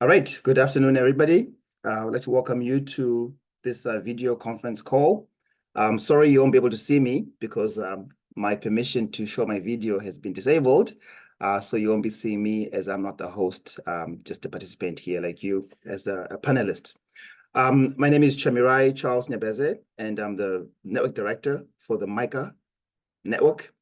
All right, good afternoon, everybody. I would like to welcome you to this video conference call. I'm sorry you won't be able to see me because my permission to show my video has been disabled. So you won't be seeing me as I'm not the host, just a participant here like you as a panelist. My name is Chamirai Charles Nyabeze, and I'm the network director for the MICA network,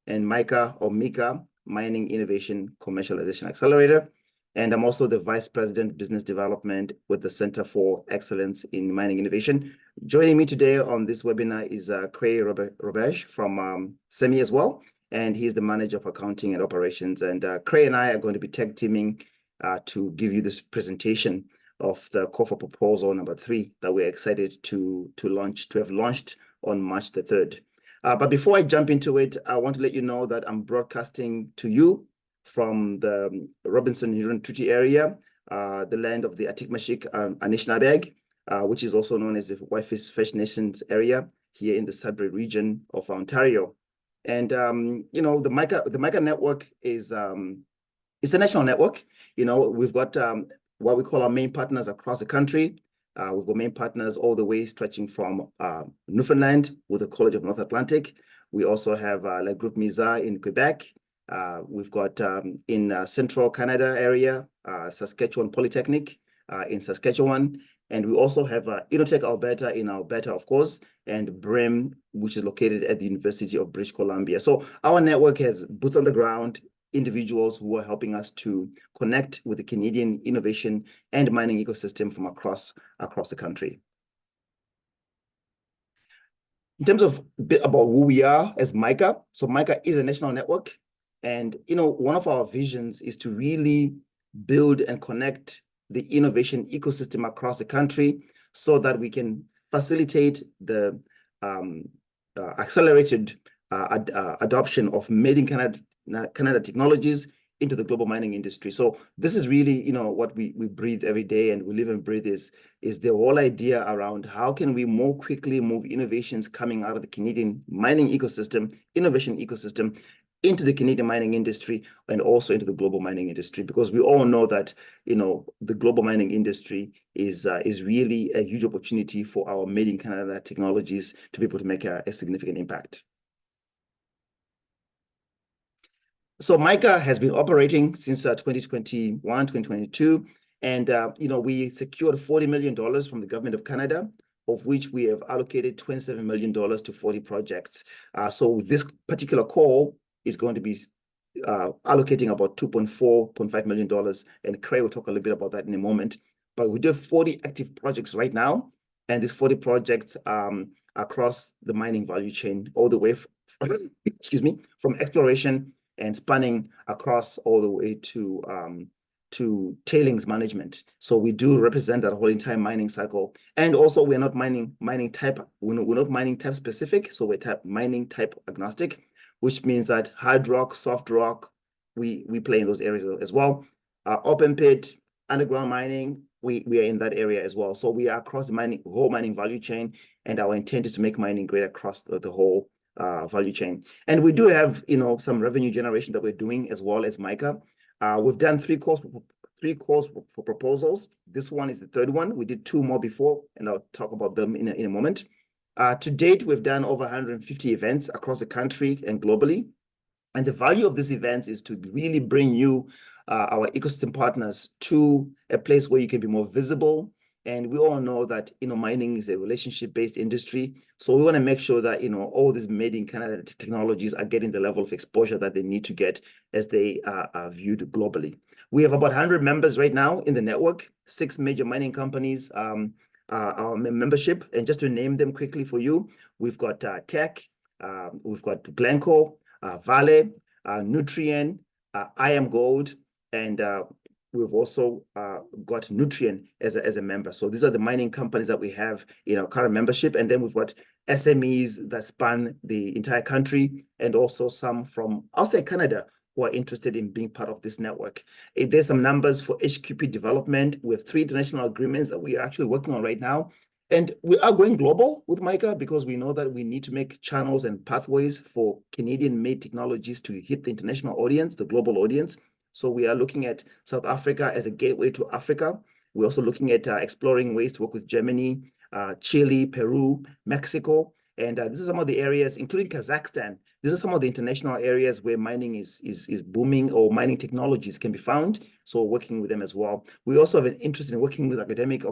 and MICA or MICA, Mining Innovation Commercialization Accelerator. And I'm also the Vice President Business Development with the Center for Excellence in Mining Innovation. Joining me today on this webinar is Craig Robesh from SEMI as well, and he's the Manager of Accounting and Operations. And Craig and I are going to be tag teaming to give you this presentation of the call for proposal number 3 that we're excited to have launched on March the 3rd. But before I jump into it, I want to let you know that I'm broadcasting to you from the Robinson Huron Treaty area, the land of the Atikmashik Anishinabeg, which is also known as the Whitefish First Nations area here in the Sudbury region of Ontario. And you know, the MICA network is it's a national network. You know, we've got what we call our main partners across the country. We've got main partners all the way stretching from Newfoundland with the College of North Atlantic. We also have La Groupe MICA in Quebec. We've got in central Canada area, Saskatchewan Polytechnic in Saskatchewan. And we also have Innotech Alberta in Alberta, of course, and BREM, which is located at the University of British Columbia. So our network has boots on the ground, individuals who are helping us to connect with the Canadian innovation and mining ecosystem from across the country. In terms of a bit about who we are as MICA, so MICA is a national network. And, you know, one of our visions is to really build and connect the innovation ecosystem across the country so that we can facilitate the accelerated adoption of made in Canada technologies into the global mining industry. So this is really, you know, what we breathe every day and we live and breathe is the whole idea around how can we more quickly move innovations coming out of the Canadian mining ecosystem, innovation ecosystem, into the Canadian mining industry and also into the global mining industry, because we all know that, you know, the global mining industry is really a huge opportunity for our made in Canada technologies to be able to make a significant impact. So MICA has been operating since 2021, 2022, and you know, we secured $40 million from the government of Canada, of which we have allocated $27 million to 40 projects. So this particular call is going to be allocating about $2.5 million, and Craig will talk a little bit about that in a moment. But we do have 40 active projects right now, and these 40 projects across the mining value chain, all the way from, excuse me, from exploration and spanning across all the way to tailings management. So we do represent that whole entire mining cycle. And also we're not mining type, we're not mining type specific, so we're mining type agnostic, which means that hard rock, soft rock, we play in those areas as well. Open pit, underground mining, we are in that area as well. So we are across the whole mining value chain, and our intent is to make mining great across the whole value chain. And we do have, you know, some revenue generation that we're doing as well as MICA. We've done three calls for proposals. This one is the third one. We did 2 more before, and I'll talk about them in a moment. To date, we've done over 150 events across the country and globally. And the value of these events is to really bring you, our ecosystem partners, to a place where you can be more visible. And we all know that, you know, mining is a relationship-based industry. So we want to make sure that, you know, all these made in Canada technologies are getting the level of exposure that they need to get as they are viewed globally. We have about 100 members right now in the network, 6 major mining companies, our membership. And just to name them quickly for you, we've got Teck, we've got Glencore, Vale, Nutrien, IM Gold, and we've also got Nutrien as a member. So these are the mining companies that we have in our current membership. And then we've got SMEs that span the entire country, and also some from outside Canada who are interested in being part of this network. There's some numbers for HQP development. We have 3 international agreements that we are actually working on right now. And we are going global with MICA because we know that we need to make channels and pathways for Canadian-made technologies to hit the international audience, the global audience. So we are looking at South Africa as a gateway to Africa. We're also looking at exploring ways to work with Germany, Chile, Peru, Mexico. And this is some of the areas, including Kazakhstan. These are some of the international areas where mining is booming, or mining technologies can be found. So working with them as well. We also have an interest in working with academic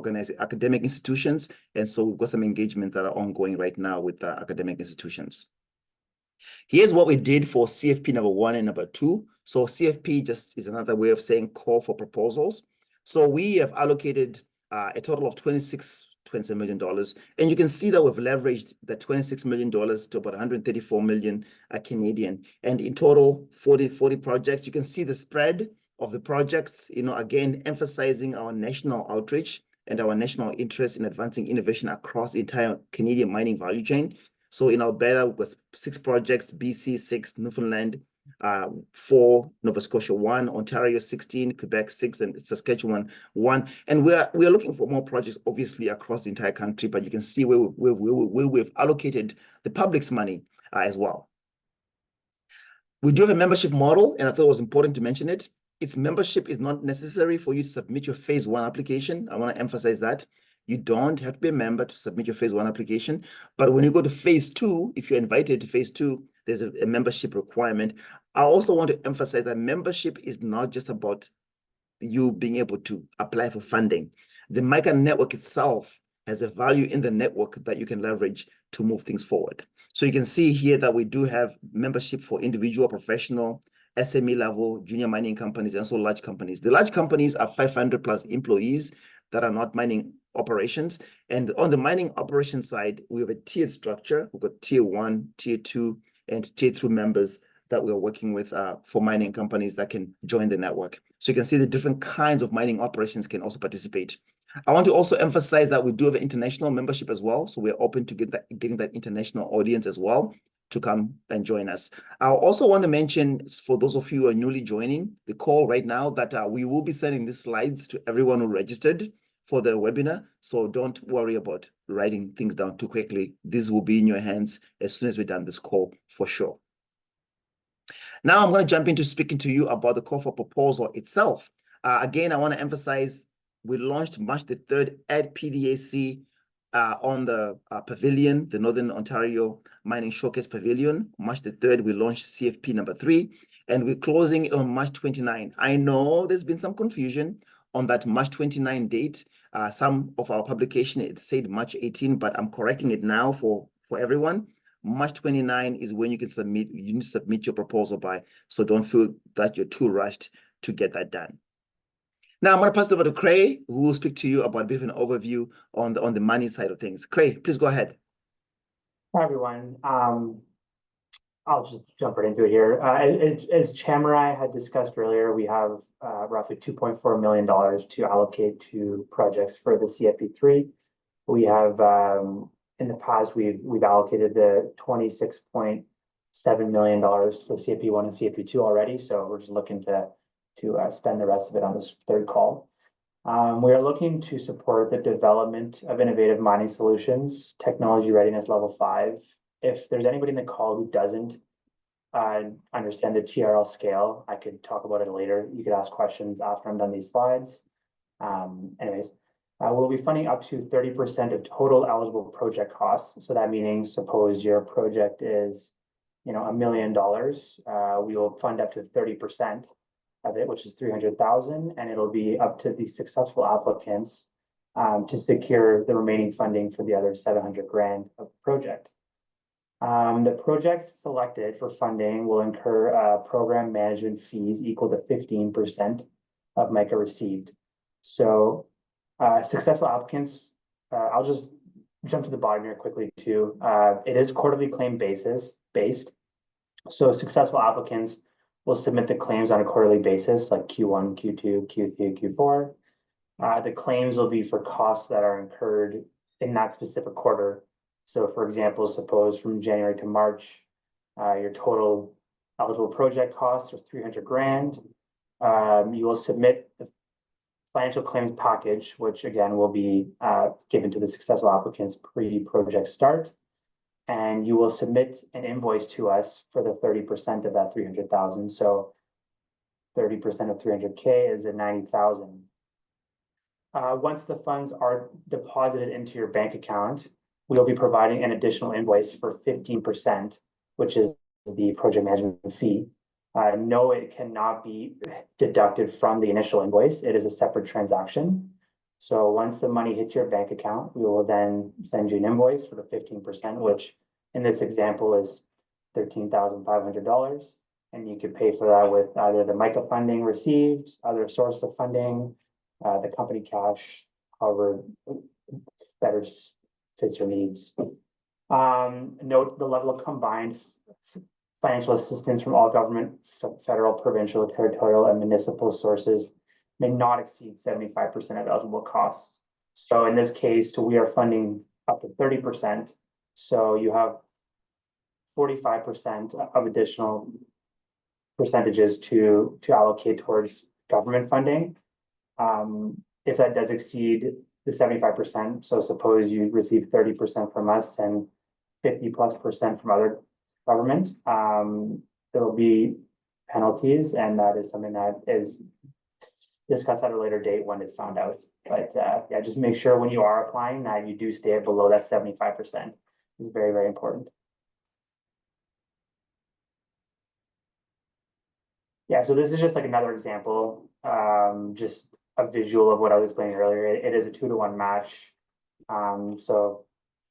institutions. And so we've got some engagements that are ongoing right now with academic institutions. Here's what we did for CFP number 1 and number 2. So CFP just is another way of saying call for proposals. So we have allocated a total of $26 million. And you can see that we've leveraged the $26 million to about 134 million Canadian. And in total, 40 projects. You can see the spread of the projects, again, emphasizing our national outreach and our national interest in advancing innovation across the entire Canadian mining value chain. So in Alberta, we've got 6 projects, BC 6, Newfoundland 4, Nova Scotia 1, Ontario 16, Quebec 6, and Saskatchewan 1. And we're looking for more projects, obviously, across the entire country, but you can see where we've allocated the public's money as well. We do have a membership model, and I thought it was important to mention it. Its membership is not necessary for you to submit your phase 1 application. I want to emphasize that. You don't have to be a member to submit your phase 1 application. But when you go to phase 2, if you're invited to phase 2, there's a membership requirement. I also want to emphasize that membership is not just about you being able to apply for funding. The MICA network itself has a value in the network that you can leverage to move things forward. So you can see here that we do have membership for individual, professional, SME level, junior mining companies, and also large companies. The large companies are 500 plus employees that are not mining operations. And on the mining operation side, we have a tiered structure. We've got tier 1, tier 2, and tier 3 members that we are working with for mining companies that can join the network. So you can see the different kinds of mining operations can also participate. I want to also emphasize that we do have an international membership as well. So we're open to getting that international audience as well to come and join us. I also want to mention, for those of you who are newly joining the call right now, that we will be sending these slides to everyone who registered for the webinar. So don't worry about writing things down too quickly. This will be in your hands as soon as we're done this call for sure. Now I'm going to jump into speaking to you about the call for proposal itself. Again, I want to emphasize we launched March the 3rd at PDAC on the pavilion, the Northern Ontario Mining Showcase Pavilion. March the 3rd, we launched CFP number 3, and we're closing it on March 29. I know there's been some confusion on that March 29 date. Some of our publication, it said March 18, but I'm correcting it now for everyone. March 29 is when you need to submit your proposal by, so don't feel that you're too rushed to get that done. Now I'm going to pass it over to Cray, who will speak to you about a bit of an overview on the money side of things. Cray, please go ahead. Hi, everyone. I'll just jump right into it here. As Chamarai had discussed earlier, we have roughly $2.4 million to allocate to projects for the CFP3. We have, in the past, we've allocated the $26.7 million for CFP1 and CFP2 already. So we're just looking to spend the rest of it on this third call. We are looking to support the development of innovative mining solutions, technology readiness level 5. If there's anybody in the call who doesn't understand the TRL scale, I could talk about it later. You could ask questions after I'm done these slides. We'll be funding up to 30% of total eligible project costs. So that meaning, suppose your project is, $1 million, we will fund up to 30% of it, which is 300,000, and it'll be up to the successful applicants to secure the remaining funding for the other 700 grand of the project. The projects selected for funding will incur program management fees equal to 15% of MICA received. So successful applicants, I'll just jump to the bottom here quickly too. It is quarterly claim based. So successful applicants will submit the claims on a quarterly basis, like Q1, Q2, Q3, Q4. The claims will be for costs that are incurred in that specific quarter. So for example, suppose from January to March, your total eligible project costs are 300 grand. You will submit the financial claims package, which again will be given to the successful applicants pre-project start. And you will submit an invoice to us for the 30% of that 300,000. So 30% of 300K is at 90,000. Once the funds are deposited into your bank account, we will be providing an additional invoice for 15%, which is the project management fee. No, it cannot be deducted from the initial invoice. It is a separate transaction. So once the money hits your bank account, we will then send you an invoice for the 15%, which in this example is $13,500. And you could pay for that with either the MICA funding received, other source of funding, the company cash, however better fits your needs. Note the level of combined financial assistance from all government, federal, provincial, territorial, and municipal sources may not exceed 75% of eligible costs. So in this case, we are funding up to 30%. So you have 45% of additional percentages to allocate towards government funding. If that does exceed the 75%, so suppose you receive 30% from us and 50+% from other government, there will be penalties, and that is something that is discussed at a later date when it's found out. But yeah, just make sure when you are applying that you do stay below that 75%. It's very, very important. Yeah, so this is just like another example, just a visual of what I was explaining earlier. It is a 2-to-1 match. So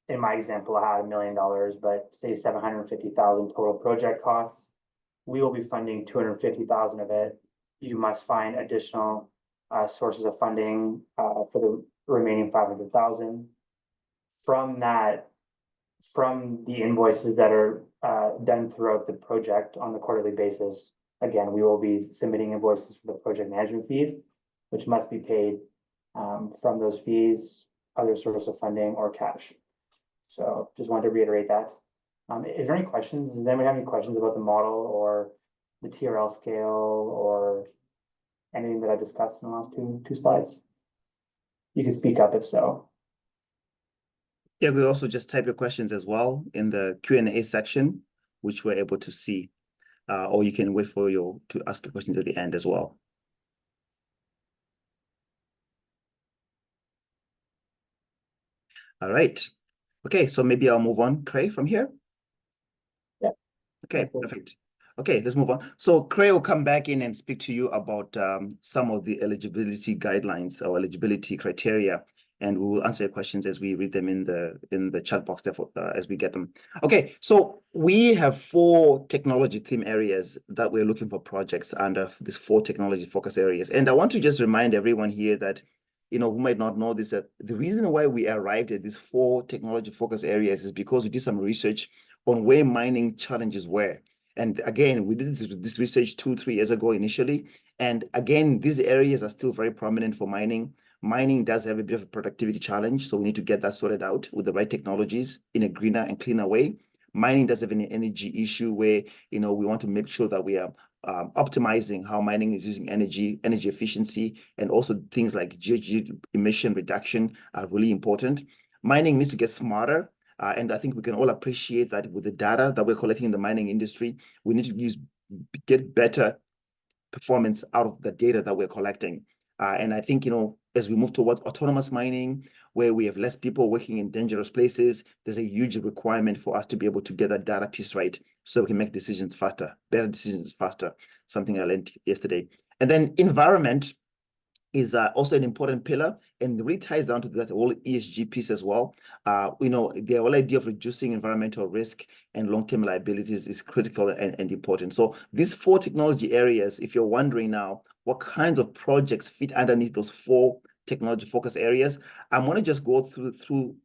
in my example, I had $1 million, but say 750,000 total project costs. We will be funding 250,000 of it. You must find additional sources of funding for the remaining 500,000. From that, from the invoices that are done throughout the project on the quarterly basis, again, we will be submitting invoices for the project management fees, which must be paid from those fees, other source of funding, or cash. So just wanted to reiterate that. Is there any questions? Does anyone have any questions about the model or the TRL scale or anything that I discussed in the last two slides? You can speak up if so. Yeah, we'll also just type your questions as well in the Q&A section, which we're able to see. Or you can wait for to ask your questions at the end as well. All right. Okay, so maybe I'll move on, Cray, from here. Yeah. Okay, perfect. Okay, let's move on. So Cray will come back in and speak to you about some of the eligibility guidelines or eligibility criteria, and we will answer your questions as we read them in the chat box there as we get them. Okay, so we have 4 technology theme areas that we're looking for projects under these 4 technology focus areas. And I want to just remind everyone here that, you know, who might not know this, that the reason why we arrived at these 4 technology focus areas is because we did some research on where mining challenges were. And again, we did this research 2-3 years ago initially. And again, these areas are still very prominent for mining. Mining does have a bit of a productivity challenge, so we need to get that sorted out with the right technologies in a greener and cleaner way. Mining does have an energy issue where, you know, we want to make sure that we are optimizing how mining is using energy efficiency, and also things like GHG emission reduction are really important. Mining needs to get smarter. And I think we can all appreciate that with the data that we're collecting in the mining industry, we need to get better performance out of the data that we're collecting. And I think, you know, as we move towards autonomous mining, where we have less people working in dangerous places, there's a huge requirement for us to be able to get that data piece right so we can make decisions faster, better decisions faster, something I learned yesterday. And then environment is also an important pillar, and really ties down to that whole ESG piece as well. You know, the whole idea of reducing environmental risk and long-term liabilities is critical and important. So these 4 technology areas, if you're wondering now what kinds of projects fit underneath those 4 technology focus areas, I'm going to just go through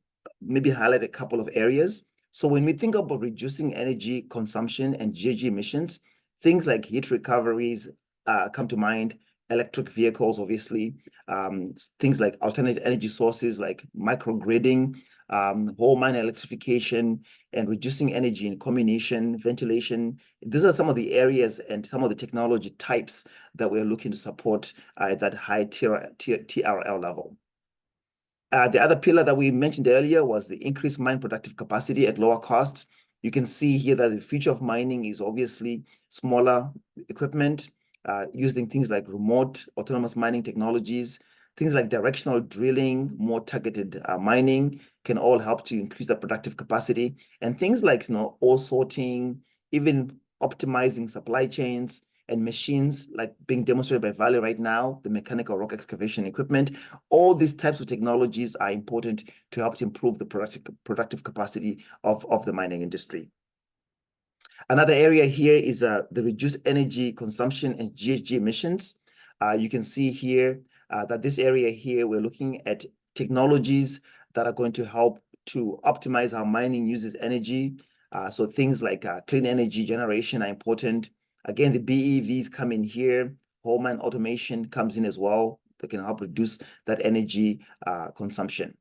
maybe highlight a couple of areas. So when we think about reducing energy consumption and GHG emissions, things like heat recoveries come to mind. Electric vehicles, obviously, things like alternative energy sources like microgridding, whole mine electrification, and reducing energy in comminution, ventilation. These are some of the areas and some of the technology types that we're looking to support at that high TRL level. The other pillar that we mentioned earlier was the increased mine productive capacity at lower costs. You can see here that the future of mining is obviously smaller equipment, using things like remote autonomous mining technologies, things like directional drilling, more targeted mining can all help to increase the productive capacity. And things like, ore sorting, even optimizing supply chains and machines like being demonstrated by Vale right now, the mechanical rock excavation equipment. All these types of technologies are important to help to improve the productive capacity of the mining industry. Another area here is the reduced energy consumption and GHG emissions. You can see here that this area here, we're looking at technologies that are going to help to optimize how mining uses energy. So things like clean energy generation are important. Again, the BEVs come in here. Whole mine automation comes in as well. That can help reduce that energy consumption.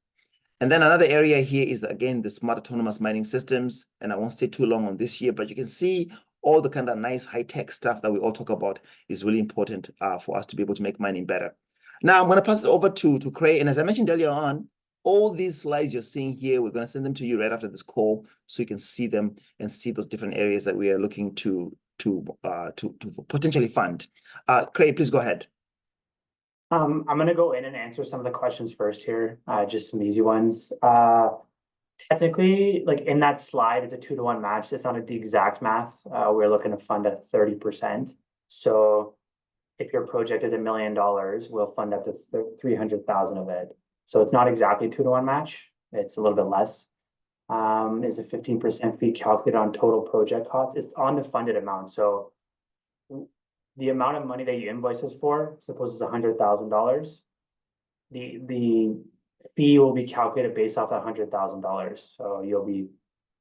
And then another area here is, again, the smart autonomous mining systems. And I won't stay too long on this here, but you can see all the kind of nice high-tech stuff that we all talk about is really important for us to be able to make mining better. Now, I'm going to pass it over to Craig. And as I mentioned earlier on, all these slides you're seeing here, we're going to send them to you right after this call so you can see them and see those different areas that we are looking to potentially fund. Craig, please go ahead. I'm going to go in and answer some of the questions first here, just some easy ones. Technically, like in that slide, it's a 2-to-1 match. It's not the exact math. We're looking to fund at 30%. So if your project is $1 million, we'll fund up to 300,000 of it. So it's not exactly 2-to-1 match. It's a little bit less. Is a 15% fee calculated on total project costs? It's on the funded amount. So the amount of money that you invoice us for, suppose it's $100,000, the fee will be calculated based off $100,000. So you'll be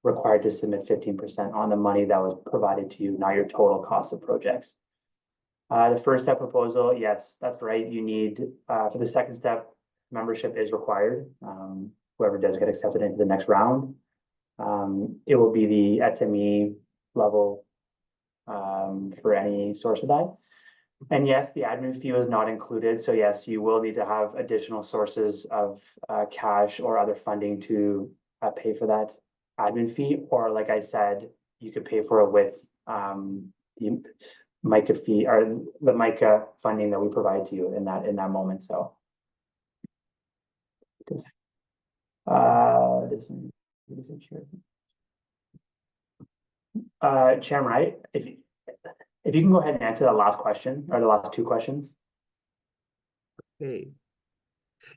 required to submit 15% on the money that was provided to you, not your total cost of projects. The first step proposal, yes, that's right. You need, for the second step, membership is required. Whoever does get accepted into the next round. It will be the SME level for any source of that. And yes, the admin fee is not included. So yes, you will need to have additional sources of cash or other funding to pay for that admin fee. Or like I said, you could pay for it with the MICA fee or the MICA funding that we provide to you in that moment. So Chairman, right? If you can go ahead and answer that last question or the last two questions. Okay.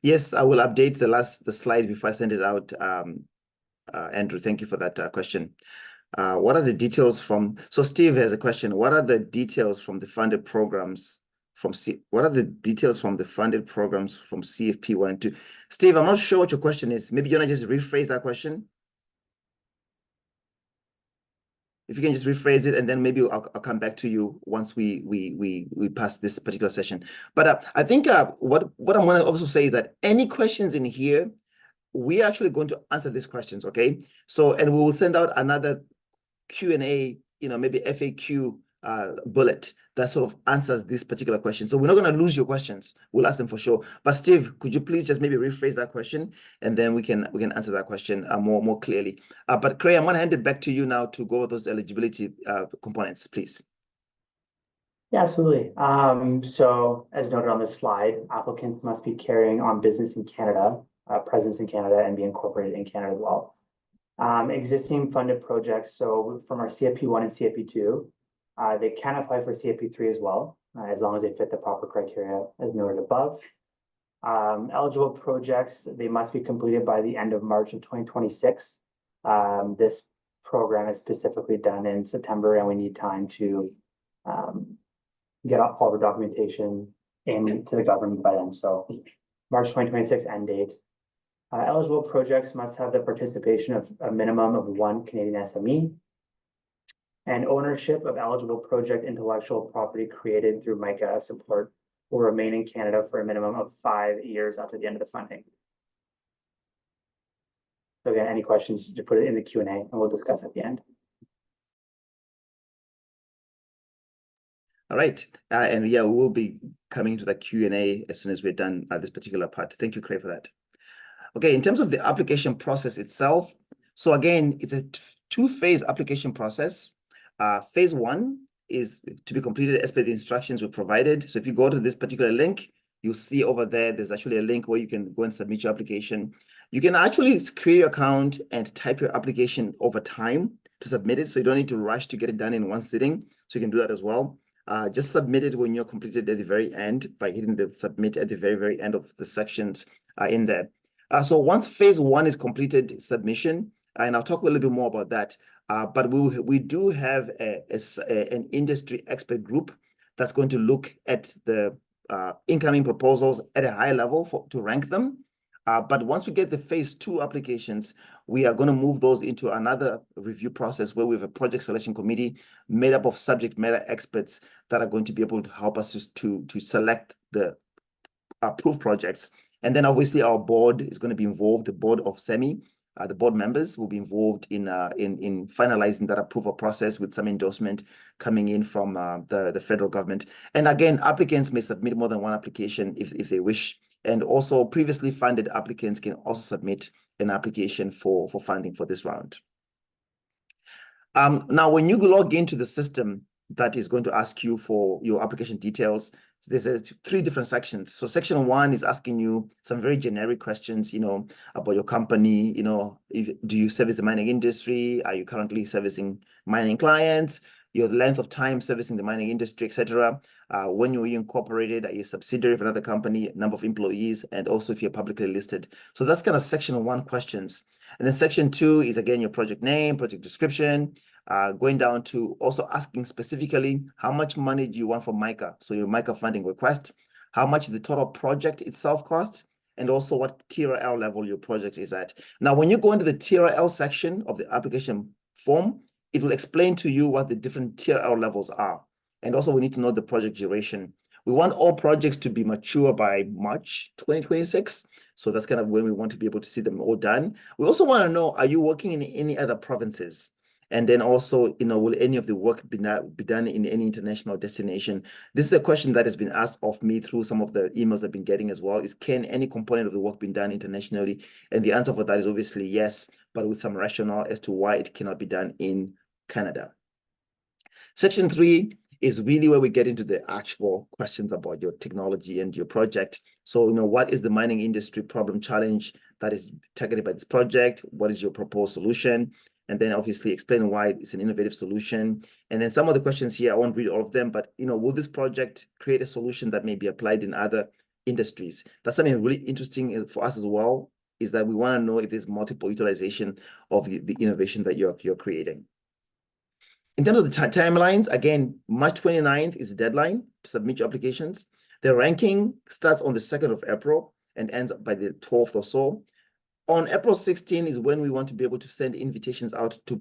Yes, I will update the slide before I send it out. Andrew, thank you for that question. What are the details from? So Steve has a question. What are the details from the funded programs what are the details from the funded programs from CFP 1 and 2? Steve, I'm not sure what your question is. Maybe you want to just rephrase that question. If you can just rephrase it, and then maybe I'll come back to you once we pass this particular session. But I think what I'm going to also say is that any questions in here, we're actually going to answer these questions, okay? So, and we will send out another Q&A, maybe FAQ bullet that sort of answers this particular question. So we're not going to lose your questions. We'll ask them for sure. But Steve, could you please just maybe rephrase that question, and then we can answer that question more clearly. But Craig, I'm going to hand it back to you now to go over those eligibility components, please. Yeah, absolutely. So as noted on this slide, applicants must be carrying on business in Canada, presence in Canada, and be incorporated in Canada as well. Existing funded projects, so from our CFP 1 and CFP 2, they can apply for CFP 3 as well, as long as they fit the proper criteria as noted above. Eligible projects, they must be completed by the end of March of 2026. This program is specifically done in September, and we need time to get all the documentation into the government by then. So March 2026 end date. Eligible projects must have the participation of a minimum of 1 Canadian SME, and ownership of eligible project intellectual property created through MICA support will remain in Canada for a minimum of 5 years after the end of the funding. So again, any questions, just put it in the Q&A and we'll discuss at the end. All right. And yeah, we will be coming to the Q&A as soon as we're done this particular part. Thank you, Craig, for that. Okay, in terms of the application process itself, so again, it's a two-phase application process. Phase 1 is to be completed as per the instructions we provided. So if you go to this particular link, you'll see over there's actually a link where you can go and submit your application. You can actually create your account and type your application over time to submit it. So you don't need to rush to get it done in one sitting. So you can do that as well. Just submit it when you're completed at the very end by hitting the submit at the very, very end of the sections in there. So once phase 1 is completed submission, and I'll talk a little bit more about that, but we do have an industry expert group that's going to look at the incoming proposals at a high level to rank them. But once we get the phase 2 applications, we are going to move those into another review process where we have a project selection committee made up of subject matter experts that are going to be able to help us to select the approved projects. And then obviously our board is going to be involved, the board of SEMI, the board members will be involved in finalizing that approval process with some endorsement coming in from the federal government. And again, applicants may submit more than one application if they wish. And also previously funded applicants can also submit an application for funding for this round. Now, when you log into the system that is going to ask you for your application details, there's 3 different sections. So section 1 is asking you some very generic questions, about your company, do you service the mining industry? Are you currently servicing mining clients? Your length of time servicing the mining industry, etc. When you incorporated, are you a subsidiary of another company, number of employees, and also if you're publicly listed. So that's kind of section 1 questions. And then section 2 is again your project name, project description, going down to also asking specifically how much money do you want from MICA? So your MICA funding request, how much the total project itself costs, and also what TRL level your project is at. Now, when you go into the TRL section of the application form, it will explain to you what the different TRL levels are. And also we need to know the project duration. We want all projects to be mature by March 2026. So that's kind of when we want to be able to see them all done. We also want to know, are you working in any other provinces? And then also, will any of the work be done in any international destination? This is a question that has been asked of me through some of the emails I've been getting as well, is can any component of the work be done internationally? And the answer for that is obviously yes, but with some rationale as to why it cannot be done in Canada. Section 3 is really where we get into the actual questions about your technology and your project. So, what is the mining industry problem challenge that is targeted by this project? What is your proposed solution? And then obviously explain why it's an innovative solution. And then some of the questions here, I won't read all of them, but will this project create a solution that may be applied in other industries? That's something really interesting for us as well, is that we want to know if there's multiple utilization of the innovation that you're creating. In terms of the timelines, again, March 29th is the deadline to submit your applications. The ranking starts on the 2nd of April and ends by the 12th or so. On April 16 is when we want to be able to send invitations out to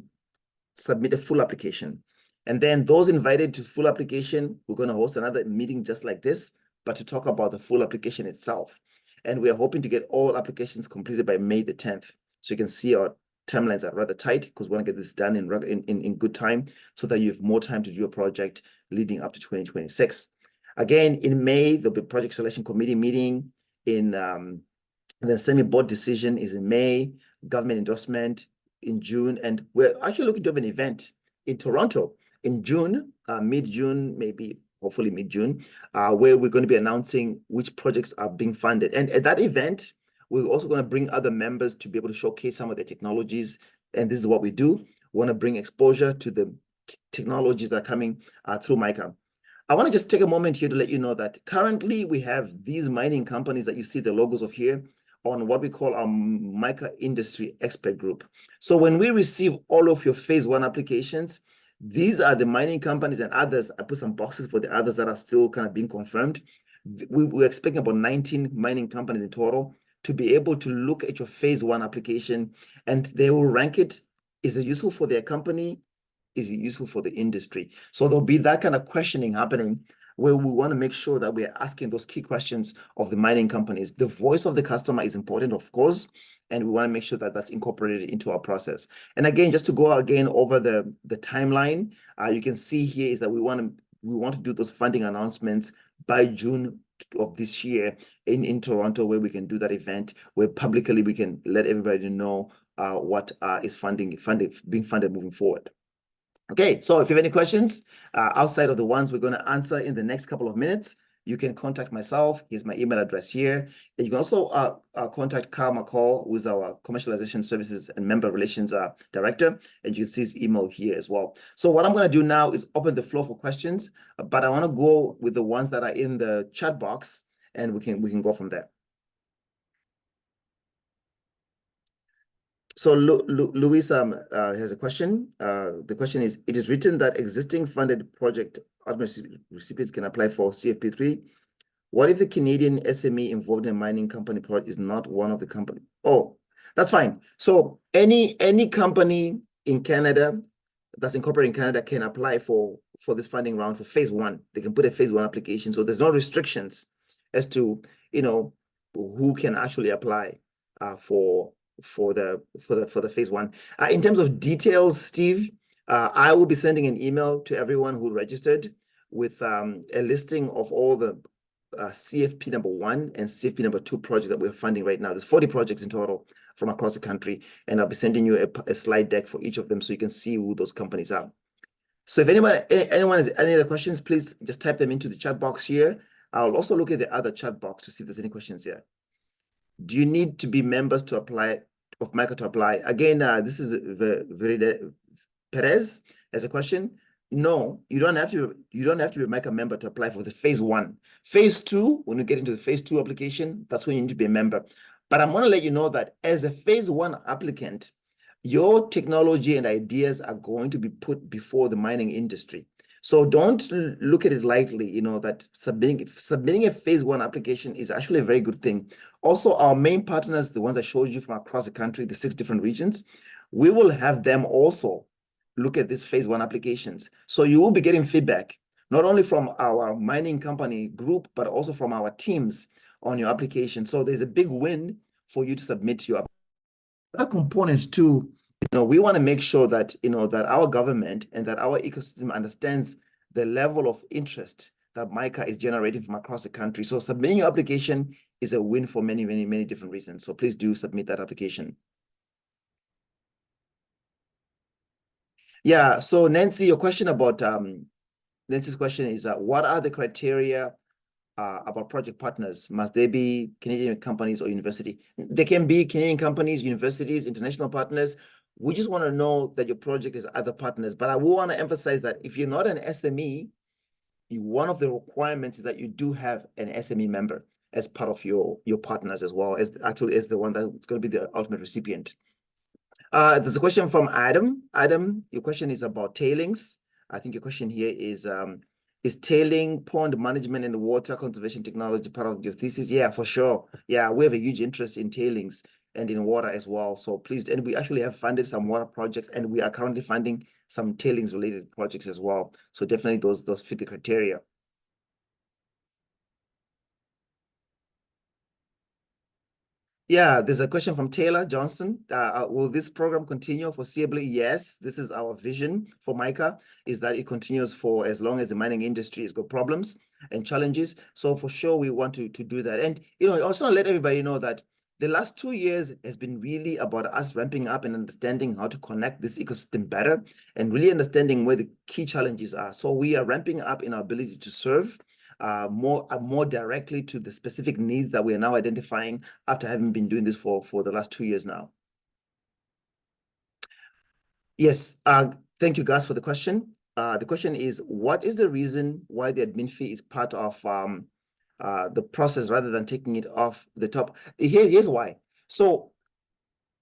submit a full application. And then those invited to full application, we're going to host another meeting just like this, but to talk about the full application itself. And we are hoping to get all applications completed by May the 10th. So you can see our timelines are rather tight because we want to get this done in good time so that you have more time to do a project leading up to 2026. Again, in May, there'll be a project selection committee meeting. The semi-board decision is in May, government endorsement in June, and we're actually looking to have an event in Toronto in June, mid-June, maybe hopefully mid-June, where we're going to be announcing which projects are being funded. And at that event, we're also going to bring other members to be able to showcase some of the technologies. And this is what we do. We want to bring exposure to the technologies that are coming through MICA. I want to just take a moment here to let you know that currently we have these mining companies that you see the logos of here on what we call our MICA Industry Expert Group. So when we receive all of your phase 1 applications, these are the mining companies and others. I put some boxes for the others that are still kind of being confirmed. We're expecting about 19 mining companies in total to be able to look at your phase 1 application, and they will rank it. Is it useful for their company? Is it useful for the industry? So there'll be that kind of questioning happening where we want to make sure that we're asking those key questions of the mining companies. The voice of the customer is important, of course, and we want to make sure that that's incorporated into our process. And again, just to go again over the timeline, you can see here is that we want to do those funding announcements by June of this year in Toronto, where we can do that event, where publicly we can let everybody know what is being funded moving forward. Okay, so if you have any questions outside of the ones we're going to answer in the next couple of minutes, you can contact myself. Here's my email address here. And you can also contact Carl McCall, who is our Commercialization Services and Member Relations Director, and you can see his email here as well. So what I'm going to do now is open the floor for questions, but I want to go with the ones that are in the chat box, and we can go from there. So Luis has a question. The question is, it is written that existing funded project recipients can apply for CFP3. What if the Canadian SME involved in a mining company project is not one of the company? Oh, that's fine. So any company in Canada that's incorporated in Canada can apply for this funding round for phase one. They can put a phase one application. So there's no restrictions as to, you know, who can actually apply for the phase one. In terms of details, Steve, I will be sending an email to everyone who registered with a listing of all the CFP number 1 and CFP number 2 projects that we're funding right now. There's 40 projects in total from across the country, and I'll be sending you a slide deck for each of them so you can see who those companies are. So if anyone has any other questions, please just type them into the chat box here. I'll also look at the other chat box to see if there's any questions here. Do you need to be members to apply of MICA to apply? Again, this is Perez has a question. No, you don't have to be a MICA member to apply for the phase one. Phase two, when you get into the phase two application, that's when you need to be a member. But I'm going to let you know that as a phase one applicant, your technology and ideas are going to be put before the mining industry. So don't look at it lightly, you know, that submitting a phase one application is actually a very good thing. Also, our main partners, the ones I showed you from across the country, the 6 different regions, we will have them also look at these phase one applications. So you will be getting feedback, not only from our mining company group, but also from our teams on your application. So there's a big win for you to submit your application. That component too, you know, we want to make sure that, you know, that our government and that our ecosystem understands the level of interest that MICA is generating from across the country. So submitting your application is a win for many, many, many different reasons. So please do submit that application. Yeah, so Nancy, your question about Nancy's question is what are the criteria about project partners? Must they be Canadian companies or university? They can be Canadian companies, universities, international partners. We just want to know that your project is other partners. But I will want to emphasize that if you're not an SME, one of the requirements is that you do have an SME member as part of your partners as well, as actually as the one that's going to be the ultimate recipient. There's a question from Adam. Adam, your question is about tailings. I think your question here is tailing pond management and water conservation technology part of your thesis? Yeah, for sure. Yeah, we have a huge interest in tailings and in water as well. So please, and we actually have funded some water projects, and we are currently funding some tailings related projects as well. So definitely those fit the criteria. Yeah, there's a question from Taylor Johnston. Will this program continue foreseeably? Yes, this is our vision for MICA, is that it continues for as long as the mining industry has got problems and challenges. So for sure, we want to do that. And, you know, also let everybody know that the last 2 years has been really about us ramping up and understanding how to connect this ecosystem better and really understanding where the key challenges are. So we are ramping up in our ability to serve more directly to the specific needs that we are now identifying after having been doing this for the last 2 years now. Yes, thank you guys for the question. The question is, what is the reason why the admin fee is part of the process rather than taking it off the top? Here's why. So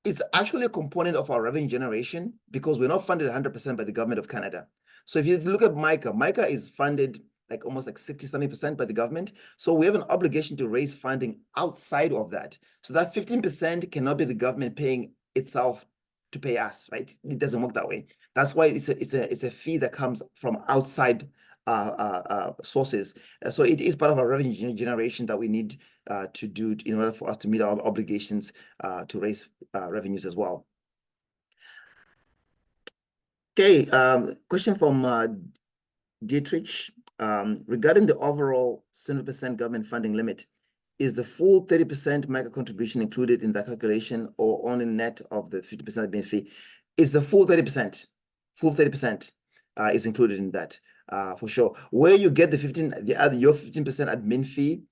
it's actually a component of our revenue generation because we're not funded 100% by the government of Canada. So if you look at MICA, MICA is funded like almost like 60-something% by the government. So we have an obligation to raise funding outside of that. So that 15% cannot be the government paying itself to pay us, right? It doesn't work that way. That's why it's a fee that comes from outside sources. So it is part of our revenue generation that we need to do in order for us to meet our obligations to raise revenues as well. Okay, question from Dietrich. Regarding the overall 70% government funding limit, is the full 30% MICA contribution included in that calculation or only net of the 50% admin fee? It's the full 30%, full 30%. is included in that, for sure. Where you get your 15% admin fee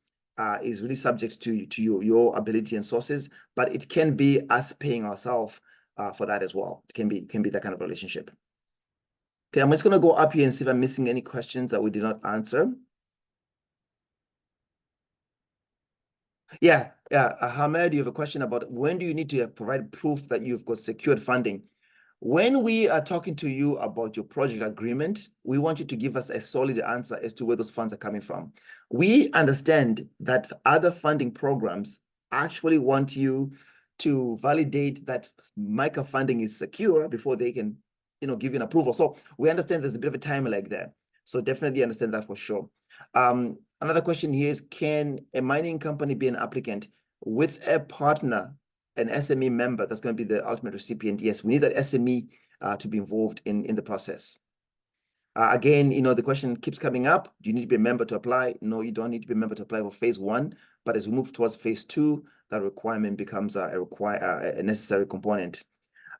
is really subject to your ability and sources, but it can be us paying ourselves for that as well. It can be that kind of relationship. Okay, I'm just going to go up here and see if I'm missing any questions that we did not answer. Yeah, Hamed, you have a question about when do you need to provide proof that you've got secured funding? When we are talking to you about your project agreement, we want you to give us a solid answer as to where those funds are coming from. We understand that other funding programs actually want you to validate that MICA funding is secure before they can, give you an approval. So we understand there's a bit of a time lag there. So definitely understand that for sure. Another question here is, can a mining company be an applicant with a partner, an SME member that's going to be the ultimate recipient? Yes, we need that SME to be involved in the process. Again, the question keeps coming up. Do you need to be a member to apply? No, you don't need to be a member to apply for phase 1. But as we move towards phase 2, that requirement becomes a necessary component.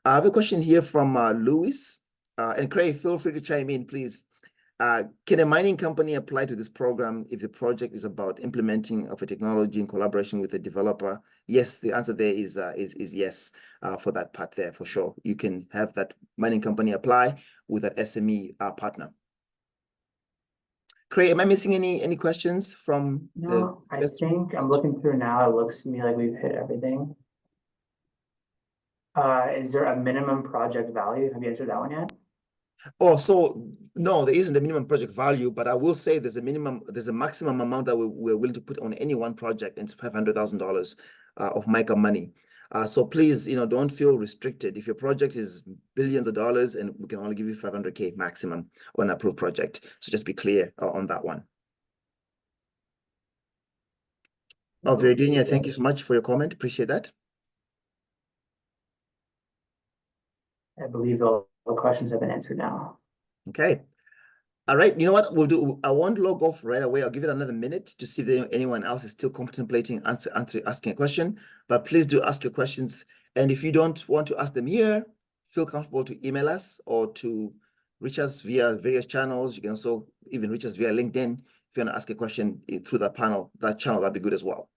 I have a question here from Louis. And Craig, feel free to chime in, please. Can a mining company apply to this program if the project is about implementing of a technology in collaboration with the developer? Yes, the answer there is yes for that part there, for sure. You can have that mining company apply with that SME partner. Craig, am I missing any questions from? No, I think I'm looking through now. It looks to me like we've hit everything. Is there a minimum project value? Have you answered that one yet? Oh, so no, there isn't a minimum project value, but I will say there's a maximum amount that we're willing to put on any one project, and it's $500,000 of MICA money. So please, don't feel restricted. If your project is billions of dollars, and we can only give you $500K maximum on an approved project. So just be clear on that one. Oh, Virginia, thank you so much for your comment. Appreciate that. I believe all the questions have been answered now. Okay. All right. You know what we'll do? I won't log off right away. I'll give it another minute to see if anyone else is still contemplating asking a question. But please do ask your questions. And if you don't want to ask them here, feel comfortable to email us or to reach us via various channels. You can also even reach us via LinkedIn if you want to ask a question through that channel. That'd be good as well.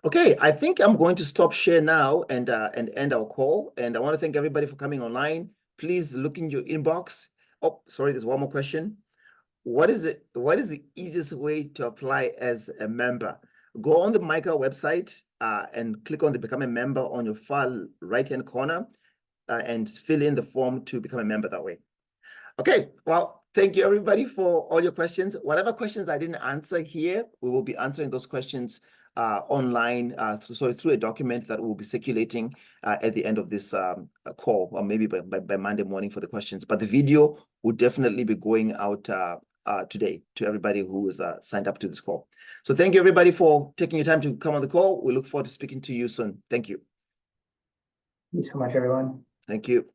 Okay, I think I'm going to stop share now and end our call. And I want to thank everybody for coming online. Please look in your inbox. Oh, sorry, there's one more question. What is the easiest way to apply as a member? Go on the MICA website and click on the Become a Member on your far right-hand corner and fill in the form to become a member that way. Okay, well, thank you everybody for all your questions. Whatever questions I didn't answer here, we will be answering those questions online, through a document that will be circulating at the end of this call, or maybe by Monday morning for the questions. But the video will definitely be going out today to everybody who is signed up to this call. So thank you everybody for taking your time to come on the call. We look forward to speaking to you soon. Thank you. Thank you so much, everyone. Thank you.